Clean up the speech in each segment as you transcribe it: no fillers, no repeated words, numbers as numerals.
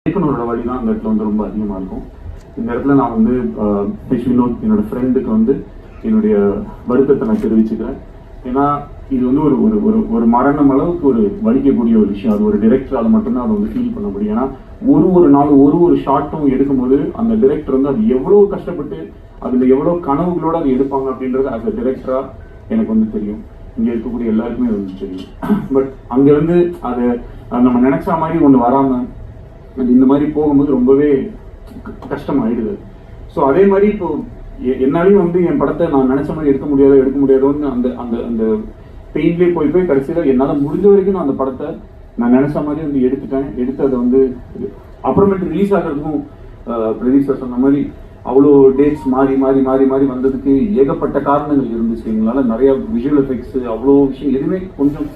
இயக்குனரோட வழி தான் அந்த இடத்துல வந்து ரொம்ப அதிகமாக இருக்கும். இந்த இடத்துல நான் வந்து வினோத் என்னோட ஃப்ரெண்டுக்கு வந்து என்னுடைய வருத்தத்தை நான் தெரிவிச்சுக்கிறேன். ஏன்னா இது வந்து ஒரு ஒரு ஒரு ஒரு மரணம் அளவுக்கு ஒரு வலிக்கக்கூடிய ஒரு விஷயம். அது ஒரு டிரெக்டரால் மட்டும்தான் அதை வந்து ஃபீல் பண்ண முடியும். ஏன்னா ஒரு நாள் ஒரு ஷார்ட்டும் எடுக்கும்போது அந்த டிரெக்டர் வந்து அது எவ்வளோ கஷ்டப்பட்டு அதில் எவ்வளோ கனவுகளோடு அதை எடுப்பாங்க அப்படின்றது அஸ் அ டிரெக்டராக எனக்கு வந்து தெரியும். இங்கே இருக்கக்கூடிய எல்லாருக்குமே வந்து தெரியும். பட் அங்கேருந்து அதை நம்ம நினைச்ச மாதிரி ஒன்று வராமல் அது இந்த மாதிரி போகும்போது ரொம்பவே கஷ்டமாயிடுது. ஸோ அதே மாதிரி இப்போ என்னாலையும் வந்து என் படத்தை நான் நினைச்ச மாதிரி எடுக்க முடியாதோன்னு அந்த அந்த அந்த பெயின்லேயே போய் கடைசியில் என்னால் முடிஞ்ச வரைக்கும் நான் அந்த படத்தை நான் நினைச்ச மாதிரி வந்து எடுத்து அதை வந்து அப்புறமேட்டு ரிலீஸ் ஆகிறதுக்கும் பிரதீப் சார் சொன்ன மாதிரி அவ்வளோ டேட்ஸ் மாறி வந்ததுக்கு ஏகப்பட்ட காரணங்கள் இருந்துச்சு. எங்களால் நிறைய விஷுவல் எஃபெக்ட்ஸ் அவ்வளோ விஷயம் எதுவுமே கொஞ்சம்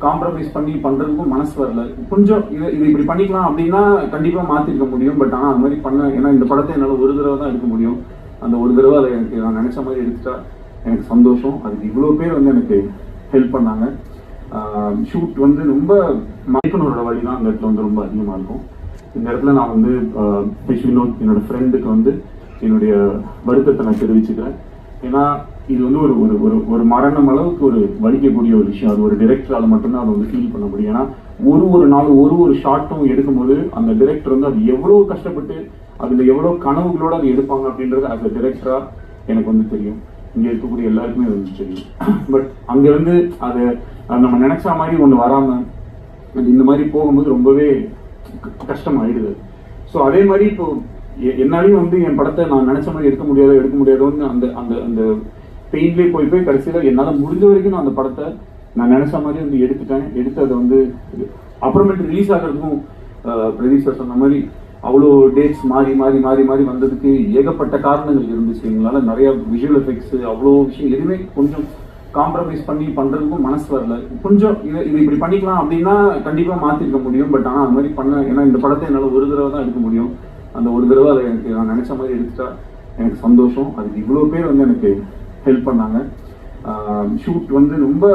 காம்ப்ரமைஸ் பண்ணி பண்ணுறதுக்கும் மனசு வரல. கொஞ்சம் இது இப்படி பண்ணிக்கலாம் அப்படின்னா கண்டிப்பாக மாற்றிருக்க முடியும். பட் ஆனால் அது மாதிரி ஏன்னா இந்த படத்தை என்னால் ஒரு தடவை தான் எடுக்க முடியும். அந்த ஒரு தடவை அதை எனக்கு நான் நினச்ச மாதிரி எடுத்துட்டா எனக்கு சந்தோஷம். அதுக்கு இவ்வளோ பேர் வந்து எனக்கு ஹெல்ப் பண்ணாங்க. ஷூட் வந்து ரொம்ப இயக்குனரோட வழி தான் அந்த இடத்துல வந்து ரொம்ப அதிகமாக இருக்கும். இந்த இடத்துல நான் வந்து வினோத் என்னோட ஃப்ரெண்டுக்கு வந்து என்னுடைய வருத்தத்தை நான் தெரிவிச்சுக்கிறேன். ஏன்னா இது வந்து ஒரு ஒரு ஒரு மரணம் அளவுக்கு ஒரு வலிக்கக்கூடிய ஒரு விஷயம். அது ஒரு டிரெக்டரால் மட்டும்தான் அதை வந்து ஃபீல் பண்ண முடியும். ஏன்னா ஒரு நாள் ஒரு ஷார்ட்டும் எடுக்கும்போது அந்த டிரெக்டர் வந்து அது எவ்வளோ கஷ்டப்பட்டு அதில் எவ்வளோ கனவுகளோடு அதை எடுப்பாங்க அப்படின்றது அஸ் அ டிரெக்டராக எனக்கு வந்து தெரியும். இங்கே இருக்கக்கூடிய எல்லாருக்குமே வந்து தெரியும். பட் அங்கேருந்து அதை நம்ம நினைச்ச மாதிரி ஒன்று வராமல் அது இந்த மாதிரி போகும்போது ரொம்பவே கஷ்டமாயிடுது. ஸோ அதே மாதிரி இப்போ என்னாலையும் வந்து என் படத்தை நான் நினைச்ச மாதிரி எடுக்க முடியாதோன்னு அந்த அந்த அந்த பெயின்லேயே போய் கடைசியில் என்னால் முடிஞ்ச வரைக்கும் நான் அந்த படத்தை நான் நினைச்ச மாதிரி வந்து எடுத்து அதை வந்து அப்புறமேட்டு ரிலீஸ் ஆகிறதுக்கும் பிரதீப் சார் சொன்ன மாதிரி அவ்வளோ டேட்ஸ் மாறி வந்ததுக்கு ஏகப்பட்ட காரணங்கள் இருந்துச்சு. எங்களால் நிறைய விஷுவல் எஃபெக்ட்ஸ் அவ்வளோ விஷயம் எதுவுமே கொஞ்சம் காம்ப்ரமைஸ் பண்ணி பண்ணுறதுக்கும் மனசு வரல. கொஞ்சம் இது இப்படி பண்ணிக்கலாம் அப்படின்னா கண்டிப்பாக மாற்றிருக்க முடியும். பட் ஆனால் அது மாதிரி ஏன்னா இந்த படத்தை என்னால் ஒரு தடவை தான் எடுக்க முடியும். அந்த ஒரு தடவை அதை எனக்கு நான் நினச்ச மாதிரி எடுத்துட்டா எனக்கு சந்தோஷம். அதுக்கு இவ்வளோ பேர் வந்து எனக்கு ஹெல்ப் பண்ணாங்க. ஷூட் வந்து ரொம்ப